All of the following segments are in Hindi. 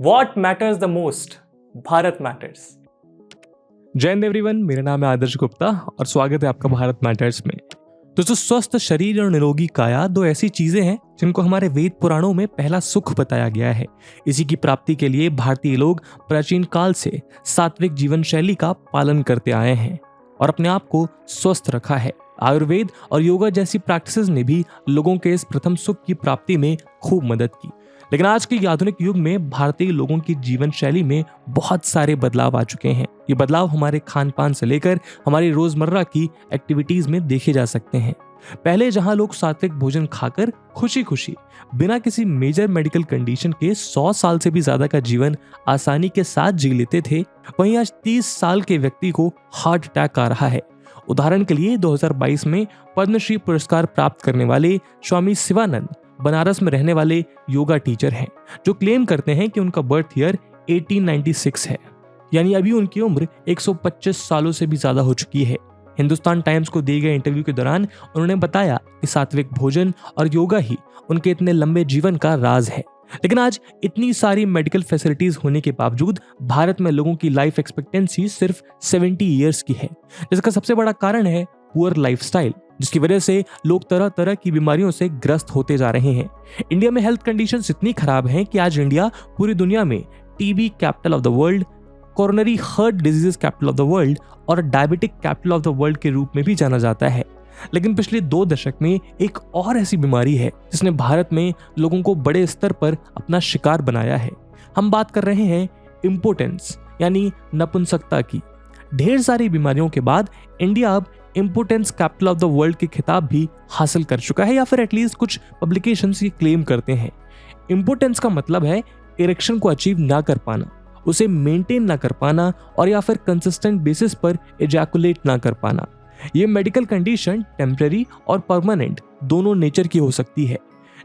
What matters the most? Bharat matters. जय हिंद एवरीवन, मेरा नाम है आदर्श गुप्ता और स्वागत है आपका भारत मैटर्स में। दोस्तों, स्वस्थ शरीर और निरोगी काया दो ऐसी चीजें हैं जिनको हमारे वेद पुराणों में पहला सुख बताया गया है। इसी की प्राप्ति के लिए भारतीय लोग प्राचीन काल से सात्विक जीवन शैली का पालन करते आए हैं और अपने आप को स्वस्थ रखा है। आयुर्वेद और योगा जैसी प्रैक्टिसेस ने भी लोगों के इस प्रथम सुख की प्राप्ति में खूब मदद की। लेकिन आज के आधुनिक युग में भारतीय लोगों की जीवन शैली में बहुत सारे बदलाव आ चुके हैं। ये बदलाव हमारे खान पान से लेकर हमारी रोजमर्रा की एक्टिविटीज में देखे जा सकते हैं। पहले जहां लोग सात्विक भोजन खाकर खुशी खुशी बिना किसी मेजर मेडिकल कंडीशन के 100 साल से भी ज्यादा का जीवन आसानी के साथ जी लेते थे, वहीं आज 30 साल के व्यक्ति को हार्ट अटैक आ रहा है। उदाहरण के लिए 2022 में पद्मश्री पुरस्कार प्राप्त करने वाले स्वामी शिवानंद बनारस में रहने वाले योगा टीचर हैं, जो क्लेम करते हैं कि उनका बर्थ ईयर 1896 है, यानी अभी उनकी उम्र 125 सालों से भी ज्यादा हो चुकी है। हिंदुस्तान टाइम्स को दिए गए इंटरव्यू के दौरान उन्होंने बताया कि सात्विक भोजन और योगा ही उनके इतने लंबे जीवन का राज है। लेकिन आज इतनी सारी मेडिकल फैसिलिटीज होने के बावजूद भारत में लोगों की लाइफ एक्सपेक्टेंसी सिर्फ 70 ईयर्स की है, जिसका सबसे बड़ा कारण है पुअर लाइफस्टाइल, जिसकी वजह से लोग तरह तरह की बीमारियों से ग्रस्त होते जा रहे हैं। इंडिया में हेल्थ कंडीशंस इतनी खराब हैं कि आज इंडिया पूरी दुनिया में TB capital of the world, coronary heart diseases capital of the world और diabetic capital of the world के रूप में भी जाना जाता है। लेकिन पिछले 2 दशक में एक और ऐसी बीमारी है जिसने भारत में लोगों को बड़े स्तर पर अपना शिकार बनाया है। हम बात कर रहे हैं इम्पोटेंस यानी नपुंसकता की। ढेर सारी बीमारियों के बाद इंडिया अब impotence capital of the world के खिताब भी हासिल कर चुका है, या फिर एटलीस्ट कुछ पब्लिकेशंस ये क्लेम करते हैं। इम्पोटेंस का मतलब है इरेक्शन को अचीव ना कर पाना, उसे मेंटेन ना कर पाना और या फिर कंसिस्टेंट बेसिस पर इजैकुलेट ना कर पाना। ये मेडिकल कंडीशन टेम्पररी और परमानेंट दोनों नेचर की हो सकती है।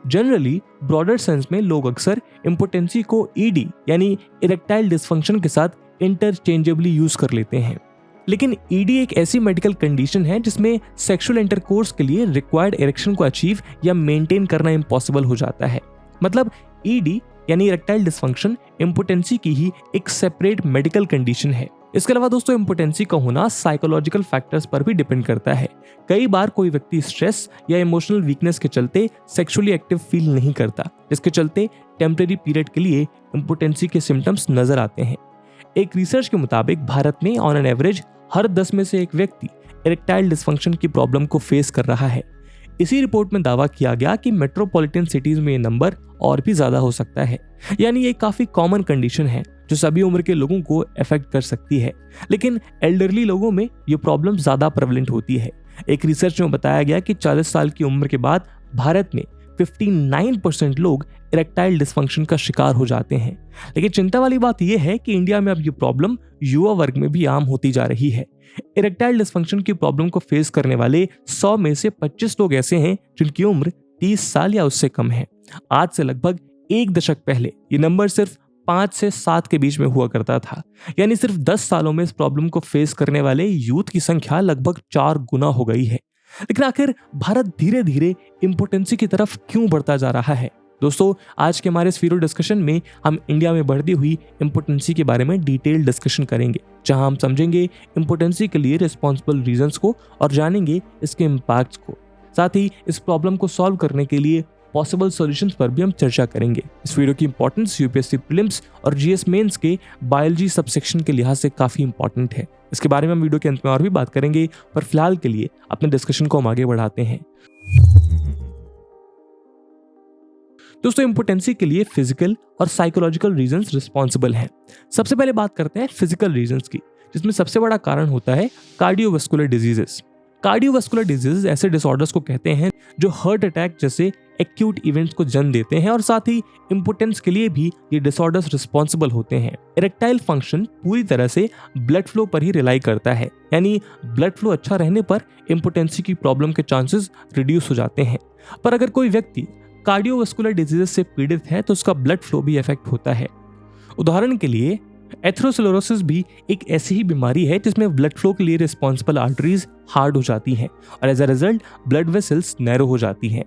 जनरली ब्रॉडर सेंस में लोग अक्सर इम्पोटेंसी को ईडी यानी इरेक्टाइल डिसफंक्शन के साथ इंटरचेंजेबली यूज कर लेते हैं। लेकिन ईडी एक ऐसी मेडिकल कंडीशन है जिसमें सेक्सुअल इंटरकोर्स के लिए रिक्वायर्ड इरेक्शन को अचीव या मेंटेन करना इम्पॉसिबल हो जाता है। मतलब ईडी यानी इरेक्टाइल डिसफंक्शन इम्पोटेंसी की ही एक सेपरेट मेडिकल कंडीशन है। इसके अलावा दोस्तों, इम्पोटेंसी का होना साइकोलॉजिकल फैक्टर्स पर भी डिपेंड करता है। कई बार कोई व्यक्ति स्ट्रेस या इमोशनल वीकनेस के चलते सेक्सुअली एक्टिव फील नहीं करता, जिसके चलते टेम्परेरी पीरियड के लिए इम्पोटेंसी के सिम्टम्स नजर आते हैं। एक रिसर्च के मुताबिक भारत में ऑन एन एवरेज हर 10 में से एक व्यक्ति इरेक्टाइल डिसफंक्शन की प्रॉब्लम को फेस कर रहा है। इसी रिपोर्ट में दावा किया गया कि मेट्रोपॉलिटन सिटीज में ये नंबर और भी ज्यादा हो सकता है, यानी ये काफी कॉमन कंडीशन है जो सभी उम्र के लोगों को अफेक्ट कर सकती है। लेकिन एल्डरली लोगों में ये प्रॉब्लम ज्यादा प्रेवलेंट होती है। एक रिसर्च में बताया गया कि 40 साल की उम्र के बाद भारत में 59% लोग इरेक्टाइल डिसफंक्शन का शिकार हो जाते हैं। लेकिन चिंता वाली बात यह है कि इंडिया में अब ये प्रॉब्लम युवा वर्ग में भी आम होती जा रही है। इरेक्टाइल डिसफंक्शन की प्रॉब्लम को फेस करने वाले 100 में से 25 लोग ऐसे हैं जिनकी उम्र 30 साल या उससे कम है। आज से लगभग 1 दशक पहले ये नंबर सिर्फ 5 से 7 के बीच में हुआ करता था, यानी सिर्फ 10 सालों में इस प्रॉब्लम को फेस करने वाले यूथ की संख्या लगभग 4 गुना हो गई है। लेकिन आखिर भारत धीरे धीरे इम्पोटेंसी की तरफ क्यों बढ़ता जा रहा है? दोस्तों, आज के हमारे इस वीडियो डिस्कशन में हम इंडिया में बढ़ती हुई इम्पोटेंसी के बारे में डिटेल डिस्कशन करेंगे, जहां हम समझेंगे इम्पोटेंसी के लिए रिस्पॉन्सिबल रीजंस को और जानेंगे इसके इम्पैक्ट्स को। साथ ही इस प्रॉब्लम को सॉल्व करने के लिए पॉसिबल सॉल्यूशंस पर भी हम चर्चा करेंगे। इस वीडियो की इंपॉर्टेंस यूपीएससी प्रीलिम्स और जीएस मेंस के बायोलॉजी सबसेक्शन के लिहाज से काफी इंपॉर्टेंट है। इसके बारे में हम वीडियो के अंत में और भी बात करेंगे, पर फिलहाल के लिए अपने डिस्कशन को हम आगे बढ़ाते हैं। दोस्तों, इम्पोटेंसी के लिए फिजिकल और साइकोलॉजिकल रीजंस रिस्पॉन्सिबल हैं। सबसे पहले बात करते हैं फिजिकल रीजंस की, जिसमें सबसे बड़ा कारण होता है कार्डियोवास्कुलर डिजीजेस। कार्डियोवास्कुलर डिजीज ऐसे डिसऑर्डर्स को कहते हैं जो हार्ट अटैक जैसे एक्यूट इवेंट्स को जन्म देते हैं, और साथ ही इम्पोटेंस के लिए भी ये डिसऑर्डर्स रिस्पॉन्सिबल होते हैं। इरेक्टाइल फंक्शन पूरी तरह से ब्लड फ्लो पर ही रिलाई करता है, यानी ब्लड फ्लो अच्छा रहने पर इम्पोटेंसी की प्रॉब्लम के चांसेस रिड्यूस हो जाते हैं। पर अगर कोई व्यक्ति कार्डियोवास्कुलर डिजीज से पीड़ित है तो उसका ब्लड फ्लो भी इफेक्ट होता है। उदाहरण के लिए एथेरोस्क्लेरोसिस भी एक ऐसी ही बीमारी है जिसमें ब्लड फ्लो के लिए रिस्पॉन्सिबल आर्टरीज हार्ड हो जाती हैं और as a result blood vessels narrow हो जाती हैं।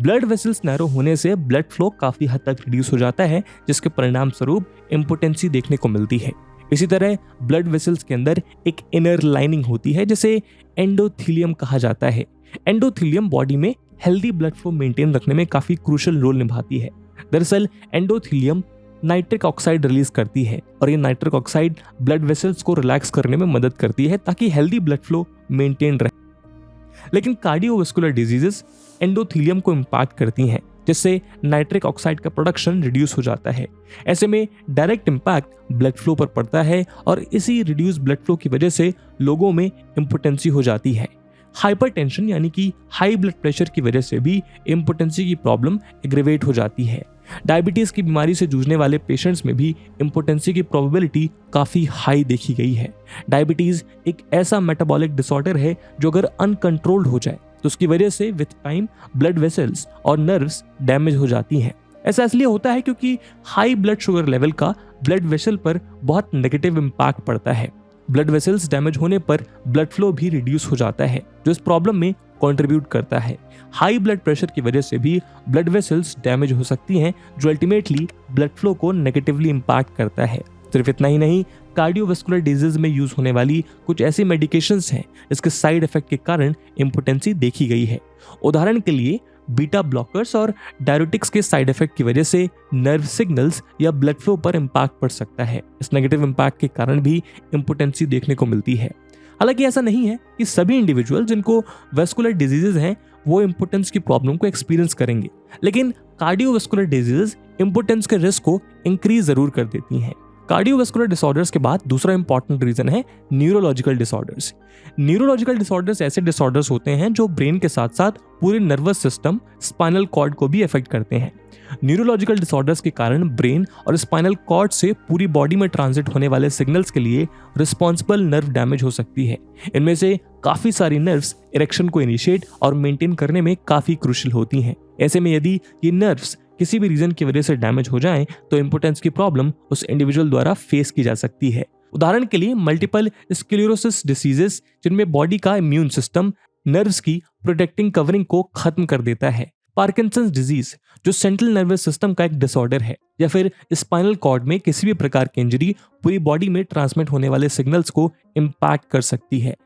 ब्लड वेसल्स नैरो होने से ब्लड फ्लो काफी हद तक रिड्यूस हो जाता है, जिसके परिणाम स्वरूप इम्पोटेंसी देखने को मिलती है। इसी तरह ब्लड वेसल्स के अंदर एक इनर लाइनिंग होती है जिसे एंडोथीलियम कहा जाता है। एंडोथीलियम बॉडी में हेल्दी ब्लड फ्लो मेंटेन रखने में काफी क्रूशियल रोल निभाती है। दरअसल एंडोथीलियम नाइट्रिक ऑक्साइड रिलीज करती है और ये नाइट्रिक ऑक्साइड ब्लड वेसल्स को रिलैक्स करने में मदद करती है ताकि हेल्दी ब्लड फ्लो मेंटेन रहे। लेकिन कार्डियोवास्कुलर डिजीजेस एंडोथीलियम को इम्पैक्ट करती हैं, जिससे नाइट्रिक ऑक्साइड का प्रोडक्शन रिड्यूस हो जाता है। ऐसे में डायरेक्ट इम्पैक्ट ब्लड फ्लो पर पड़ता है और इसी रिड्यूस ब्लड फ्लो की वजह से लोगों में इम्पोटेंसी हो जाती है। हाइपरटेंशन यानी कि हाई ब्लड प्रेशर की वजह से भी इम्पोटेंसी की प्रॉब्लम एग्रेवेट हो जाती है। डायबिटीज की बीमारी से जूझने वाले पेशेंट्स में भी इम्पोटेंसी की प्रोबेबिलिटी काफी हाई देखी गई है। डायबिटीज एक ऐसा मेटाबॉलिक डिसऑर्डर है जो अगर अनकंट्रोल्ड हो जाए तो उसकी वजह से विथ टाइम ब्लड वेसल्स और नर्व्स डैमेज हो जाती हैं। ऐसा इसलिए होता है क्योंकि हाई ब्लड शुगर लेवल का ब्लड वेसल पर बहुत नेगेटिव इम्पैक्ट पड़ता है। ब्लड वेसल्स डैमेज होने पर ब्लड फ्लो भी रिड्यूस हो जाता है, जो इस प्रॉब्लम में कंट्रीब्यूट करता है। हाई ब्लड प्रेशर की वजह से भी ब्लड वेसल्स डैमेज हो सकती हैं, जो अल्टीमेटली ब्लड फ्लो को नेगेटिवली इम्पैक्ट करता है। सिर्फ इतना ही नहीं, कार्डियोवास्कुलर डिजीज में यूज होने वाली कुछ ऐसी मेडिकेशंस हैं जिसके साइड इफेक्ट के कारण इम्पोटेंसी देखी गई है। उदाहरण के लिए बीटा ब्लॉकर्स और डायरेटिक्स के साइड इफेक्ट की वजह से नर्व सिग्नल्स या ब्लड फ्लो पर इम्पैक्ट पड़ सकता है। इस नेगेटिव इम्पैक्ट के कारण भी इम्पोटेंसी देखने को मिलती है। हालांकि ऐसा नहीं है कि सभी इंडिविजुअल जिनको वेस्कुलर डिजीजेज हैं वो इम्पोटेंस की प्रॉब्लम को एक्सपीरियंस करेंगे, लेकिन कार्डियोवास्कुलर डिजीजेज इम्पोटेंस के रिस्क को इंक्रीज जरूर कर देती हैं। कार्डियोवास्कुलर डिसऑर्डर्स के बाद दूसरा इंपॉर्टेंट रीजन है न्यूरोलॉजिकल डिसऑर्डर्स। न्यूरोलॉजिकल डिसऑर्डर्स ऐसे डिसऑर्डर्स होते हैं जो ब्रेन के साथ साथ पूरे नर्वस सिस्टम, स्पाइनल कॉर्ड को भी अफेक्ट करते हैं। न्यूरोलॉजिकल डिसऑर्डर्स के कारण ब्रेन और स्पाइनल कॉर्ड से पूरी बॉडी में ट्रांजिट होने वाले सिग्नल्स के लिए रिस्पॉन्सिबल नर्व डैमेज हो सकती है। इनमें से काफी सारी नर्व्स इरेक्शन को इनिशिएट और मेंटेन करने में काफी क्रूशियल होती हैं। ऐसे में यदि ये नर्व्स किसी भी रीजन की वजह से डैमेज हो जाएं तो इम्पोटेंस की प्रॉब्लम उस इंडिविजुअल द्वारा फेस की जा सकती है। उदाहरण के लिए मल्टीपल स्क्लेरोसिस डिसीजेस, जिनमें बॉडी का इम्यून सिस्टम नर्व्स की प्रोटेक्टिंग कवरिंग को खत्म कर देता है। पार्किंसंस डिजीज, जो सेंट्रल नर्वस सिस्टम का एक डिसऑर्डर है, या फिर स्पाइनल कॉर्ड में किसी भी प्रकार की इंजरी पूरी बॉडी में ट्रांसमिट होने वाले सिग्नल्स को इम्पैक्ट कर सकती है।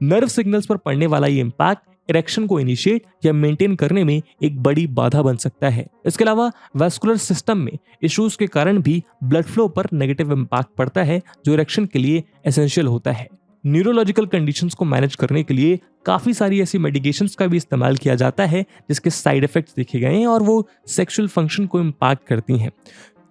नर्व सिग्नल्स पर पड़ने वाला ये इम्पैक्ट इरेक्शन को इनिशिएट या मेंटेन करने में एक बड़ी बाधा बन सकता है। इसके अलावा वैस्कुलर सिस्टम में इश्यूज के कारण भी ब्लड फ्लो पर नेगेटिव इम्पैक्ट पड़ता है, जो इरेक्शन के लिए एसेंशियल होता है। न्यूरोलॉजिकल कंडीशंस को मैनेज करने के लिए काफी सारी ऐसी मेडिकेशंस का भी इस्तेमाल किया जाता है जिसके साइड इफेक्ट्स देखे गए हैं और वो सेक्सुअल फंक्शन को इम्पैक्ट करती हैं।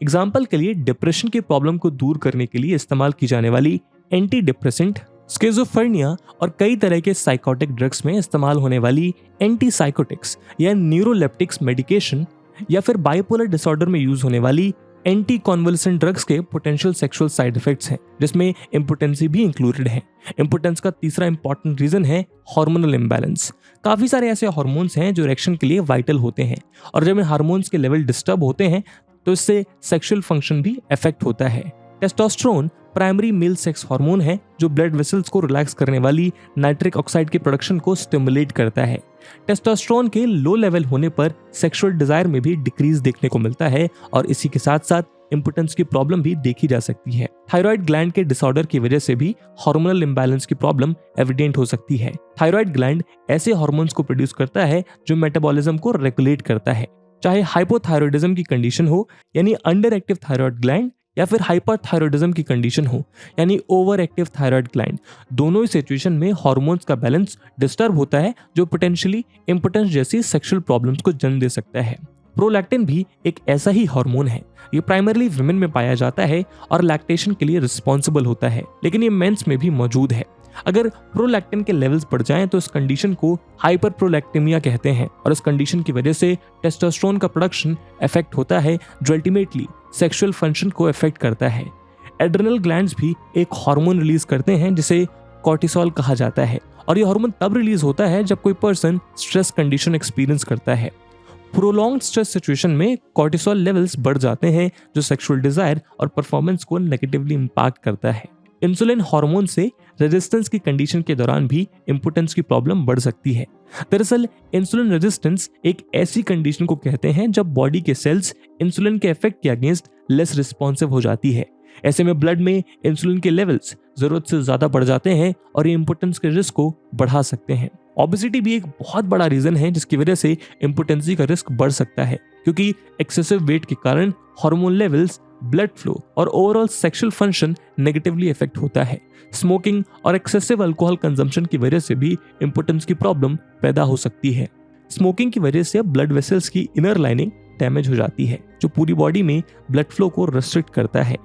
एग्जाम्पल के लिए डिप्रेशन की प्रॉब्लम को दूर करने के लिए इस्तेमाल की जाने वाली एंटी डिप्रेसेंट, स्किज़ोफ्रेनिया और कई तरह के साइकोटिक ड्रग्स में इस्तेमाल होने वाली एंटीसाइकोटिक्स या न्यूरोलेप्टिक्स मेडिकेशन, या फिर बाइपोलर डिसऑर्डर में यूज होने वाली एंटी कॉन्वल्सेंट ड्रग्स के पोटेंशियल सेक्सुअल साइड इफेक्ट्स हैं, जिसमें इम्पोटेंसी भी इंक्लूडेड है। इम्पोटेंस का तीसरा इंपॉर्टेंट रीजन है हार्मोनल इम्बैलेंस। काफी सारे ऐसे हार्मोन्स हैं जो इरेक्शन के लिए वाइटल होते हैं, और जब इन हार्मोन्स के लेवल डिस्टर्ब होते हैं तो इससे सेक्सुअल फंक्शन भी अफेक्ट होता है। Testosterone primary male sex hormone है जो ब्लड वेसल्स को रिलैक्स करने वाली नाइट्रिक ऑक्साइड के प्रोडक्शन को स्टिमुलेट करता है। टेस्टोस्टेरोन के लो लेवल होने पर सेक्सुअल डिजायर में भी डिक्रीज देखने को मिलता है और इसी के साथ साथ इंपोटेंस की प्रॉब्लम भी देखी जा सकती है। थायराइड ग्लैंड के डिसऑर्डर की वजह से भी हार्मोनल इंबैलेंस की प्रॉब्लम एविडेंट हो सकती है। थायराइड ग्लैंड ऐसे हार्मोन्स को प्रोड्यूस करता है जो मेटाबॉलिज्म को रेगुलेट करता है, चाहे हाइपोथायरॉयडिज्म की कंडीशन हो यानी अंडर एक्टिव थायराइड ग्लैंड, या फिर हाइपरथायरॉयडिज्म की कंडीशन हो यानी ओवर एक्टिव थायराइड ग्लैंड। दोनों ही सिचुएशन में हार्मोन्स का बैलेंस डिस्टर्ब होता है जो पोटेंशियली इंपोटेंस जैसी सेक्सुअल प्रॉब्लम्स को जन्म दे सकता है। प्रोलैक्टिन भी एक ऐसा ही हार्मोन है। ये प्राइमरली विमेन में पाया जाता है और लैक्टेशन के लिए रिस्पॉन्सिबल होता है, लेकिन ये मेंस में भी मौजूद है। अगर प्रोलैक्टिन के लेवल्स बढ़ जाएं तो इस कंडीशन को हाइपरप्रोलैक्टेमिया कहते हैं और इस कंडीशन की वजह से टेस्टोस्टेरोन का प्रोडक्शन इफेक्ट होता है जो अल्टीमेटली सेक्सुअल फंक्शन को इफेक्ट करता है। एड्रेनल ग्लैंड्स भी एक हार्मोन रिलीज करते हैं जिसे कॉर्टिसोल कहा जाता है, और ये हार्मोन तब रिलीज होता है जब कोई पर्सन स्ट्रेस कंडीशन एक्सपीरियंस करता है। प्रोलॉन्ग्ड स्ट्रेस सिचुएशन में कॉर्टिसोल लेवल्स बढ़ जाते हैं जो सेक्सुअल डिजायर और परफॉर्मेंस को नेगेटिवली इंपैक्ट करता है। इंसुलिन हार्मोन से रेजिस्टेंस की कंडीशन के दौरान भी इंपोर्टेंस की प्रॉब्लम बढ़ सकती है। दरअसल इंसुलिन रेजिस्टेंस एक ऐसी कंडीशन को कहते हैं जब बॉडी के सेल्स इंसुलिन के इफेक्ट के अगेंस्ट लेस रिस्पॉन्सिव हो जाती है। ऐसे में ब्लड में इंसुलिन के लेवल्स जरूरत से ज्यादा बढ़ जाते हैं और ये इंपोर्टेंस के रिस्क को बढ़ा सकते हैं। ओबेसिटी भी एक बहुत बड़ा रीजन है जिसकी वजह से इंपोर्टेंसी का रिस्क बढ़ सकता है, क्योंकि एक्सेसिव वेट के कारण हार्मोन लेवल्स, ब्लड फ्लो और overall sexual function negatively effect होता है। स्मोकिंग और एक्सेसिव अल्कोहल कंजम्पशन की वजह से भी इंपोर्टेंस की प्रॉब्लम पैदा हो सकती है। स्मोकिंग की वजह से ब्लड वेसल्स की इनर लाइनिंग डैमेज हो जाती है, जो पूरी बॉडी में ब्लड फ्लो को रेस्ट्रिक्ट करता है।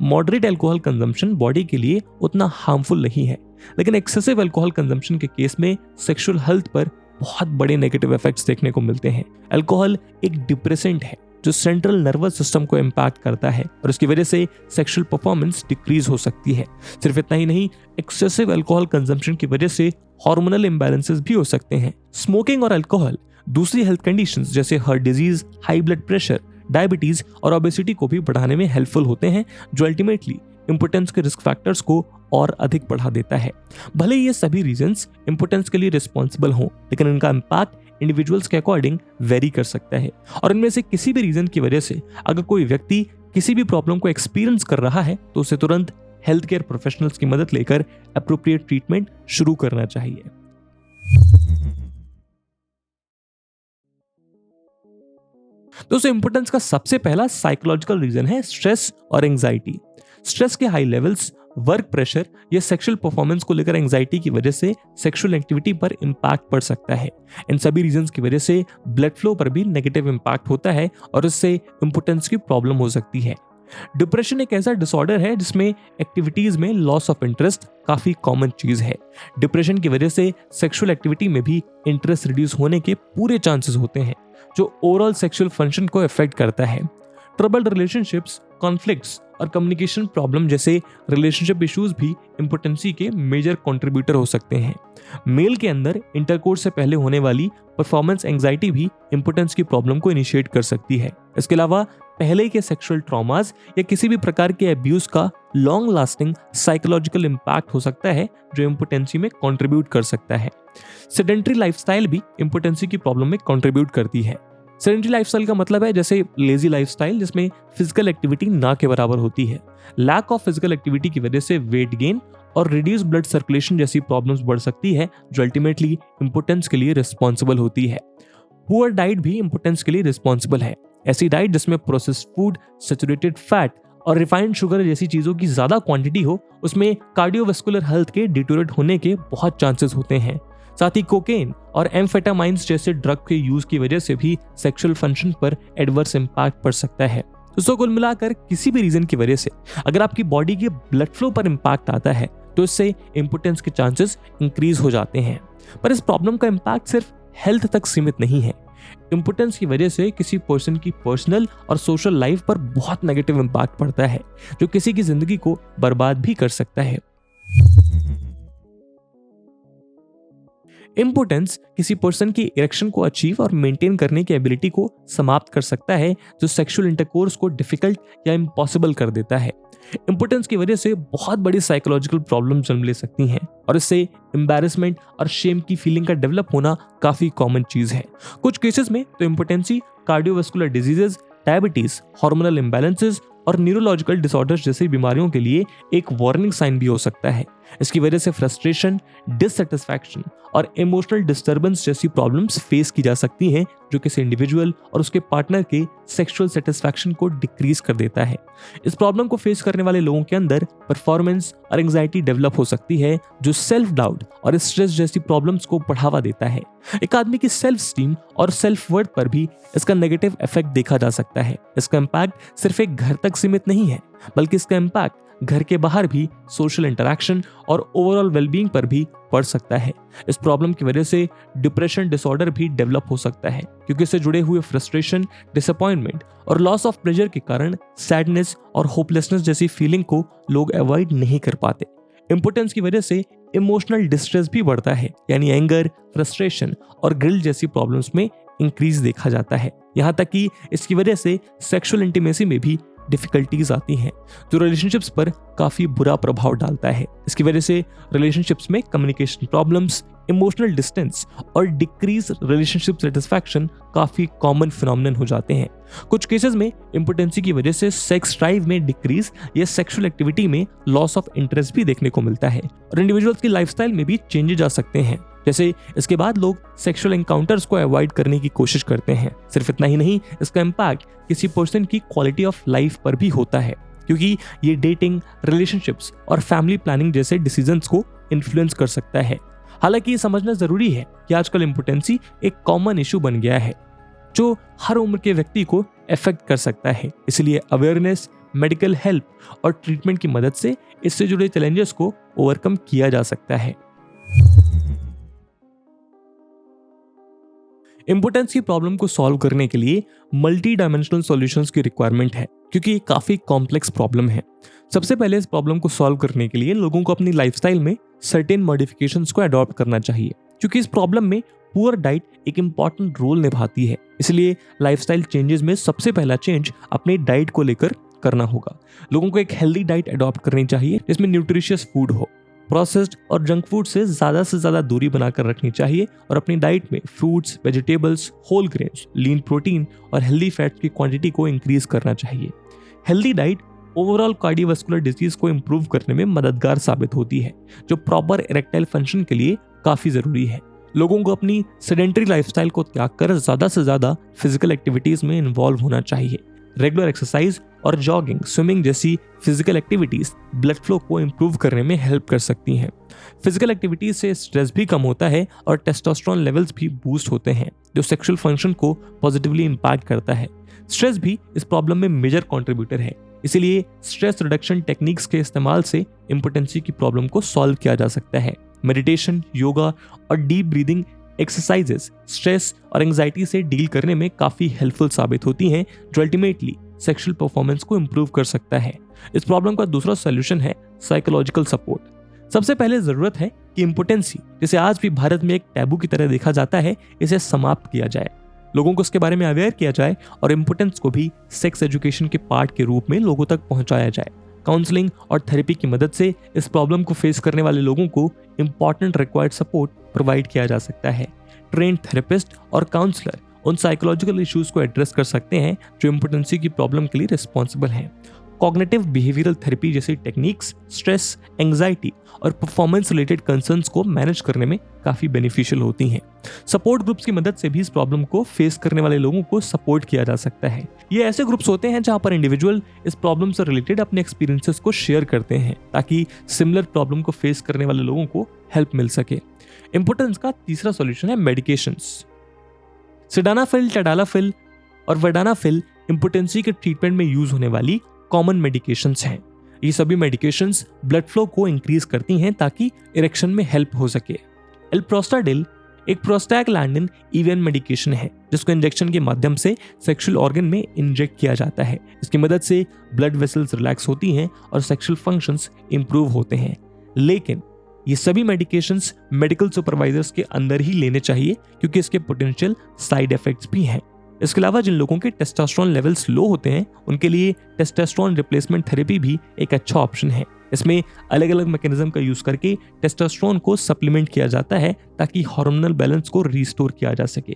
मॉडरेट अल्कोहल कंजम्पशन बॉडी के लिए उतना हार्मफुल नहीं है, लेकिन एक्सेसिव अल्कोहल कंजम्पशन के केस में सेक्सुअल हेल्थ पर बहुत बड़े नेगेटिव इफेक्ट्स देखने को मिलते हैं। अल्कोहल एक डिप्रेसेंट है जो सेंट्रल नर्वस सिस्टम को इम्पैक्ट करता है और इसकी वजह से सेक्सुअल परफॉर्मेंस डिक्रीज हो सकती है। सिर्फ इतना ही नहीं, एक्सेसिव अल्कोहल कंजम्पशन की वजह से हार्मोनल इम्बैलेंसेस भी हो सकते हैं। स्मोकिंग और अल्कोहल दूसरी हेल्थ कंडीशंस जैसे heart disease, high blood pressure, diabetes और ओबेसिटी को भी बढ़ाने में हेल्पफुल होते हैं, जो अल्टीमेटली इंपोर्टेंस के रिस्क फैक्टर्स को और अधिक बढ़ा देता है। भले ही ये सभी रीजंस इंपोर्टेंस के लिए रिस्पॉन्सिबल हों, लेकिन इनका इम्पैक्ट इंडिविजुअल्स के अकॉर्डिंग वेरी कर सकता है और इनमें से किसी भी रीजन की वजह से अगर कोई व्यक्ति किसी भी प्रॉब्लम को एक्सपीरियंस कर रहा है तो उसे तुरंत हेल्थ केयर प्रोफेशनल्स की मदद लेकर अप्रोप्रिएट ट्रीटमेंट शुरू करना चाहिए। दोस्तों, इंपोर्टेंस का सबसे पहला साइकोलॉजिकल रीजन है स्ट्रेस और एंजाइटी। स्ट्रेस के हाई लेवल्स, वर्क प्रेशर या सेक्सुअल परफॉर्मेंस को लेकर एंजाइटी की वजह से सेक्सुअल एक्टिविटी पर इंपैक्ट पड़ सकता है। इन सभी रीजंस की वजह से ब्लड फ्लो पर भी नेगेटिव इंपैक्ट होता है और इससे इंपोर्टेंस की प्रॉब्लम हो सकती है। डिप्रेशन एक ऐसा डिसऑर्डर है जिसमें एक्टिविटीज में लॉस ऑफ इंटरेस्ट काफी कॉमन चीज है। डिप्रेशन की वजह से सेक्सुअल एक्टिविटी में भी इंटरेस्ट रिड्यूस होने के पूरे चांसेस होते हैं, जो ओवरऑल सेक्सुअल फंक्शन को अफेक्ट करता है। ट्रबल्ड रिलेशनशिप्स, कॉन्फ्लिक्ट्स और कम्युनिकेशन प्रॉब्लम जैसे रिलेशनशिप इश्यूज भी इंपोर्टेंसी के मेजर कंट्रीब्यूटर हो सकते हैं। मेल के अंदर इंटरकोर्स से पहले होने वाली परफॉर्मेंस एंजाइटी भी इंपोर्टेंस की प्रॉब्लम को इनिशिएट कर सकती है। इसके अलावा पहले के सेक्सुअल ट्रॉमास या किसी भी प्रकार के अब्यूज का लॉन्ग लास्टिंग साइकोलॉजिकल इंपैक्ट हो सकता है, जो इंपोर्टेंसी में कंट्रीब्यूट कर सकता है। सेडेंटरी लाइफस्टाइल भी इंपोर्टेंसी की प्रॉब्लम में कंट्रीब्यूट करती है। सेडेंटरी लाइफस्टाइल का मतलब है जैसे लेजी लाइफस्टाइल जिसमें फिजिकल एक्टिविटी ना के बराबर होती है। लैक ऑफ फिजिकल एक्टिविटी की वजह से वेट गेन और रिड्यूस ब्लड सर्कुलेशन जैसी प्रॉब्लम्स बढ़ सकती है, जो अल्टीमेटली इंपोर्टेंस के लिए रिस्पॉन्सिबल होती है। पुअर डाइट भी इंपोर्टेंस के लिए रिस्पॉन्सिबल है। ऐसी डाइट जिसमें प्रोसेस्ड फूड, सैचुरेटेड फैट और रिफाइंड शुगर जैसी चीजों की ज्यादा क्वांटिटी हो, उसमें कार्डियोवास्कुलर हेल्थ के डिटोरेट होने के बहुत चांसेस होते हैं। साथ ही कोकेन और एम्फेटामाइंस जैसे ड्रग के यूज की वजह से भी सेक्सुअल फंक्शन पर एडवर्स इंपैक्ट पड़ सकता है। दोस्तों, कुल मिलाकर किसी भी रीजन की वजह से अगर आपकी बॉडी के ब्लड फ्लो पर इंपैक्ट आता है तो इससे इंपोर्टेंस के चांसेस इंक्रीज हो जाते हैं। पर इस प्रॉब्लम का इंपैक्ट सिर्फ हेल्थ तक सीमित नहीं है। इंपोर्टेंस की वजह से किसी पर्सन की पर्सनल और सोशल लाइफ पर बहुत नेगेटिव इंपैक्ट पड़ता है, जो किसी की जिंदगी को बर्बाद भी कर सकता है। इंपोर्टेंस किसी पर्सन की इरेक्शन को अचीव और मेंटेन करने की एबिलिटी को समाप्त कर सकता है, जो सेक्सुअल इंटरकोर्स को डिफिकल्ट या इम्पॉसिबल कर देता है। इंपोर्टेंस की वजह से बहुत बड़ी साइकोलॉजिकल प्रॉब्लम जन्म ले सकती हैं और इससे एम्बैरेसमेंट और शेम की फीलिंग का डेवलप होना काफी कॉमन चीज है। कुछ केसेस में तो impotency cardiovascular diseases, diabetes, hormonal imbalances और न्यूरोलॉजिकल डिसऑर्डर्स जैसी बीमारियों के लिए एक वार्निंग साइन भी हो सकता है। इसकी वजह से फ्रस्ट्रेशन, डिससैटिस्फैक्शन और इमोशनल डिस्टर्बेंस जैसी प्रॉब्लम्स फेस की जा सकती हैं, जो किसी इंडिविजुअल और उसके पार्टनर के सेक्सुअल सेटिस्फैक्शन को डिक्रीज कर देता है। इस प्रॉब्लम को फेस करने वाले लोगों के अंदर परफॉर्मेंस और एंजाइटी डेवलप हो सकती है, जो सेल्फ डाउट और स्ट्रेस जैसी प्रॉब्लम्स को बढ़ावा देता है। एक आदमी की सेल्फ स्टीम और सेल्फ वर्थ पर भी इसका नेगेटिव इफेक्ट देखा जा सकता है। इसका इम्पैक्ट सिर्फ एक घर तक सीमित नहीं है, बल्कि इसका इम्पैक्ट घर के बाहर भी सोशल इंटरैक्शन और ओवरऑल वेलबींग पर भी पड़ सकता है। इस प्रॉब्लम की वजह से डिप्रेशन डिसऑर्डर भी डेवलप हो सकता है, क्योंकि इससे जुड़े हुए फ्रस्ट्रेशन, डिसअपॉइंटमेंट और लॉस ऑफ प्लेजर के कारण सैडनेस और होपलेसनेस जैसी फीलिंग को लोग अवॉइड नहीं कर पाते। इंपोर्टेंस की वजह से इमोशनल डिस्ट्रेस भी बढ़ता है, यानी एंगर, फ्रस्ट्रेशन और गिल्ट जैसी प्रॉब्लम्स में इंक्रीज देखा जाता है। यहाँ तक कि इसकी वजह से सेक्सुअल इंटीमेसी में भी डिफिकल्टीज आती हैं जो रिलेशनशिप्स पर काफ़ी बुरा प्रभाव डालता है। इसकी वजह से रिलेशनशिप्स में कम्युनिकेशन प्रॉब्लम्स, इमोशनल डिस्टेंस और डिक्रीज रिलेशनशिप सेटिस्फैक्शन काफ़ी कॉमन फिनोमिनन हो जाते हैं। कुछ केसेस में इम्पोटेंसी की वजह से सेक्स ड्राइव में डिक्रीज या सेक्सुअल एक्टिविटी में लॉस ऑफ इंटरेस्ट भी देखने को मिलता है और इंडिविजुअल्स की लाइफस्टाइल में भी चेंजेस आ सकते हैं। जैसे इसके बाद लोग सेक्सुअल एनकाउंटर्स को अवॉइड करने की कोशिश करते हैं। सिर्फ इतना ही नहीं, इसका इम्पैक्ट किसी पर्सन की क्वालिटी ऑफ लाइफ पर भी होता है, क्योंकि ये डेटिंग, रिलेशनशिप्स और फैमिली प्लानिंग जैसे डिसीजंस को इन्फ्लुएंस कर सकता है। हालांकि ये समझना जरूरी है कि आजकल इम्पोटेंसी एक कॉमन इशू बन गया है जो हर उम्र के व्यक्ति को अफेक्ट कर सकता है। इसलिए अवेयरनेस, मेडिकल हेल्प और ट्रीटमेंट की मदद से इससे जुड़े चैलेंजेस को ओवरकम किया जा सकता है। इम्पोटेंस की प्रॉब्लम को सॉल्व करने के लिए मल्टी डायमेंशनल सॉल्यूशंस की रिक्वायरमेंट है, क्योंकि ये काफी कॉम्प्लेक्स प्रॉब्लम है। सबसे पहले इस प्रॉब्लम को सॉल्व करने के लिए लोगों को अपनी लाइफस्टाइल में सर्टेन मॉडिफिकेशंस को अडॉप्ट करना चाहिए, क्योंकि इस प्रॉब्लम में पुअर डाइट एक इंपॉर्टेंट रोल निभाती है। इसलिए लाइफस्टाइल चेंजेस में सबसे पहला चेंज अपने डाइट को लेकर करना होगा। लोगों को एक हेल्दी डाइट अडॉप्ट करनी चाहिए जिसमें न्यूट्रिशियस फूड हो। प्रोसेस्ड और जंक फूड से ज़्यादा दूरी बनाकर रखनी चाहिए और अपनी डाइट में fruits, vegetables, whole grains, lean protein और हेल्दी फैट्स की क्वांटिटी को इंक्रीज करना चाहिए। Healthy diet overall cardiovascular disease को इंप्रूव करने में मददगार साबित होती है, जो प्रॉपर इरेक्टाइल फंक्शन के लिए काफ़ी ज़रूरी है। लोगों को अपनी सेडेंटरी लाइफस्टाइल को त्याग कर ज़्यादा से ज़्यादा फिजिकल एक्टिविटीज़ में इन्वॉल्व होना चाहिए। रेगुलर एक्सरसाइज और जॉगिंग, स्विमिंग जैसी फिजिकल एक्टिविटीज ब्लड फ्लो को इंप्रूव करने में हेल्प कर सकती हैं। फिजिकल एक्टिविटीज से स्ट्रेस भी कम होता है और टेस्टोस्टेरोन लेवल्स भी बूस्ट होते हैं, जो सेक्सुअल फंक्शन को पॉजिटिवली इम्पैक्ट करता है। स्ट्रेस भी इस प्रॉब्लम में मेजर कंट्रीब्यूटर है, इसीलिए स्ट्रेस रिडक्शन टेक्निक्स के इस्तेमाल से इम्पोटेंसी की प्रॉब्लम को सॉल्व किया जा सकता है। मेडिटेशन, योगा और डीप ब्रीदिंग एक्सरसाइजेस स्ट्रेस और एंजाइटी से डील करने में काफ़ी हेल्पफुल साबित होती हैं, जो अल्टीमेटली सेक्सुअल परफॉर्मेंस को इंप्रूव कर सकता है। इस प्रॉब्लम का दूसरा सॉल्यूशन है साइकोलॉजिकल सपोर्ट। सबसे पहले जरूरत है कि इम्पोटेंसी, जिसे आज भी भारत में एक टैबू की तरह देखा जाता है, इसे समाप्त किया जाए। लोगों को इसके बारे में अवेयर किया जाए और इम्पोटेंस को भी सेक्स एजुकेशन के पार्ट के रूप में लोगों तक पहुंचाया जाए। काउंसलिंग और थेरेपी की मदद से इस प्रॉब्लम को फेस करने वाले लोगों को इंपॉर्टेंट रिक्वायर्ड सपोर्ट प्रोवाइड किया जा सकता है। ट्रेन्ड थेरेपिस्ट और काउंसलर उन साइकोलॉजिकल इश्यूज को एड्रेस कर सकते हैं जो इम्पोटेंसी की प्रॉब्लम के लिए रिस्पॉन्सिबल हैं। कॉग्निटिव बिहेवियरल थेरेपी जैसी टेक्निक्स स्ट्रेस, एंजाइटी और परफॉर्मेंस रिलेटेड कंसर्न्स को मैनेज करने में काफ़ी बेनिफिशियल होती हैं। सपोर्ट ग्रुप्स की मदद से भी इस प्रॉब्लम को फेस करने वाले लोगों को सपोर्ट किया जा सकता है। ये ऐसे ग्रुप्स होते हैं जहां पर इंडिविजुअल इस प्रॉब्लम से रिलेटेड अपने एक्सपीरियंसेस को शेयर करते हैं, ताकि सिमिलर प्रॉब्लम को फेस करने वाले लोगों को हेल्प मिल सके। इम्पोटेंस का तीसरा सॉल्यूशन है मेडिकेशंस। सिडानाफिल, टैडालाफिल और वर्डानाफिल इम्पोटेंसी के ट्रीटमेंट में यूज होने वाली कॉमन मेडिकेशंस हैं। ये सभी मेडिकेशंस ब्लड फ्लो को इंक्रीज करती हैं ताकि इरेक्शन में हेल्प हो सके। एल्प्रोस्टाडिल एक प्रोस्टैग्लैंडिन ईवीएन मेडिकेशन है, जिसको इंजेक्शन के माध्यम से सेक्सुअल ऑर्गन में इंजेक्ट किया जाता है। इसकी मदद से ब्लड वेसल्स रिलैक्स होती हैं और सेक्सुअल फंक्शंस इंप्रूव होते हैं। लेकिन ये सभी मेडिकेशंस मेडिकल सुपरवाइजर्स के अंदर ही लेने चाहिए, क्योंकि इसके पोटेंशियल साइड इफेक्ट्स भी हैं। इसके अलावा जिन लोगों के टेस्टोस्टेरोन लेवल्स लो होते हैं, उनके लिए टेस्टोस्टेरोन रिप्लेसमेंट थेरेपी भी एक अच्छा ऑप्शन है। इसमें अलग अलग मैकेनिज्म का यूज करके टेस्टोस्टेरोन को सप्लीमेंट किया जाता है ताकि हार्मोनल बैलेंस को रिस्टोर किया जा सके।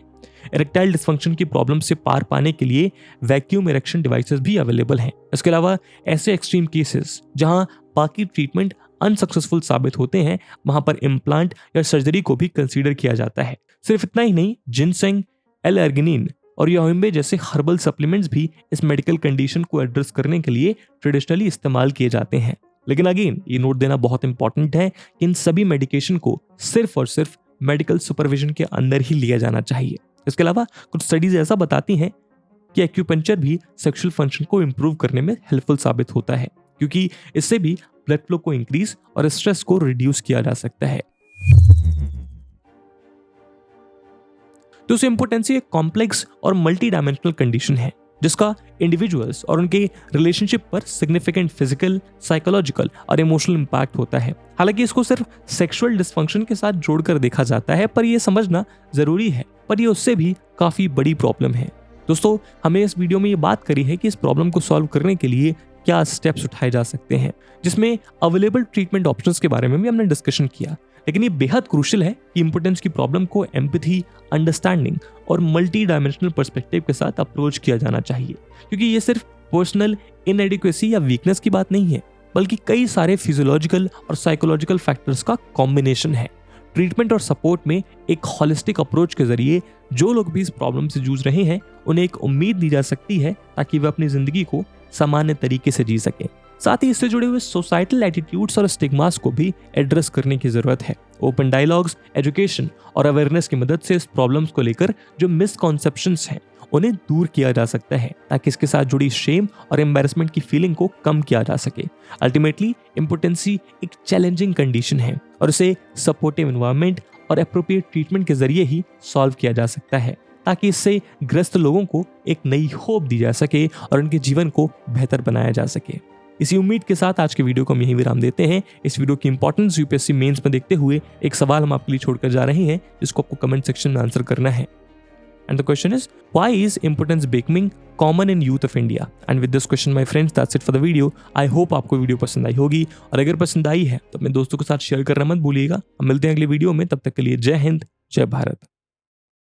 इरेक्टाइल डिस्फंक्शन की प्रॉब्लम से पार पाने के लिए वैक्यूम इरेक्शन डिवाइसेस भी अवेलेबल हैं। इसके अलावा ऐसे एक्सट्रीम केसेस जहां बाकी ट्रीटमेंट अनसक्सेसफुल साबित होते हैं, वहां पर इम्प्लांट या सर्जरी को भी कंसीडर किया जाता है। सिर्फ इतना ही नहीं, जिनसेंग, एल-आर्गिनिन और योहिम्बे जैसे हर्बल सप्लीमेंट्स भी इस मेडिकल कंडीशन को एड्रेस करने के लिए ट्रेडिशनली इस्तेमाल किए जाते हैं। लेकिन अगेन ये नोट देना बहुत इंपॉर्टेंट है कि इन सभी मेडिकेशन को सिर्फ और सिर्फ मेडिकल सुपरविजन के अंदर ही लिया जाना चाहिए। इसके अलावा कुछ स्टडीज ऐसा बताती हैं कि एक्यूपंक्चर भी सेक्सुअल फंक्शन को इंप्रूव करने में हेल्पफुल साबित होता है, क्योंकि इससे भी ब्लड फ्लो को इंक्रीज और स्ट्रेस को रिड्यूस किया जा सकता है। तो इम्पोटेंसी एक कॉम्प्लेक्स और मल्टी डायमेंशनल कंडीशन है, जिसका इंडिविजुअल्स और उनके रिलेशनशिप पर सिग्निफिकेंट फिजिकल, साइकोलॉजिकल और इमोशनल इंपैक्ट होता है। हालांकि इसको सिर्फ सेक्सुअल डिस्फंक्शन के साथ जोड़कर देखा जाता है, पर यह समझना जरूरी है, पर यह उससे भी काफी बड़ी प्रॉब्लम है। दोस्तों, हमें इस वीडियो में ये बात करी है कि इस प्रॉब्लम को सॉल्व करने के लिए क्या स्टेप्स उठाए जा सकते हैं, जिसमें अवेलेबल ट्रीटमेंट ऑप्शंस के बारे में भी हमने डिस्कशन किया। लेकिन ये बेहद क्रूशियल है कि इंपोर्टेंस की प्रॉब्लम को एम्पैथी, अंडरस्टैंडिंग और मल्टी डायमेंशनल पर्सपेक्टिव के साथ अप्रोच किया जाना चाहिए, क्योंकि ये सिर्फ पर्सनल इनएडिक्वेसी या वीकनेस की बात नहीं है, बल्कि कई सारे फिजियोलॉजिकल और साइकोलॉजिकल फैक्टर्स का कॉम्बिनेशन है। ट्रीटमेंट और सपोर्ट में एक हॉलिस्टिक अप्रोच के जरिए जो लोग भी इस प्रॉब्लम से जूझ रहे हैं उन्हें एक उम्मीद दी जा सकती है ताकि वे अपनी जिंदगी को सामान्य तरीके से जी सकें। साथ ही इससे जुड़े हुए सोसाइटल एटीट्यूड्स और स्टिग्मास को भी एड्रेस करने की जरूरत है। ओपन डायलॉग्स, एजुकेशन और अवेयरनेस की मदद से इस प्रॉब्लम्स को लेकर जो मिसकॉन्सेप्शंस हैं उन्हें दूर किया जा सकता है, ताकि इसके साथ जुड़ी शेम और एम्बैरेसमेंट की फीलिंग को कम किया जा सके। अल्टीमेटली इम्पोर्टेंसी एक चैलेंजिंग कंडीशन है और इसे सपोर्टिव एनवायरनमेंट और एप्रोप्रिएट ट्रीटमेंट के जरिए ही सॉल्व किया जा सकता है, ताकि इससे ग्रस्त लोगों को एक नई होप दी जा सके और उनके जीवन को बेहतर बनाया जा सके। इसी उम्मीद के साथ आज के वीडियो को हम यहीं विराम देते हैं। इस वीडियो की इंपॉर्टेंस यूपीएससी मेंस में देखते हुए एक सवाल हम आपके लिए छोड़कर जा रहे हैं, जिसको आपको कमेंट सेक्शन में आंसर करना है। And the question is, why is impotence becoming common in youth of India? And with this question, my friends, that's it for the video. I hope आपको वीडियो पसंद आई होगी, और अगर पसंद आई है तो अपने दोस्तों के साथ शेयर करना मत भूलिएगा। हम मिलते हैं अगले वीडियो में, तब तक के लिए जय हिंद, जय भारत।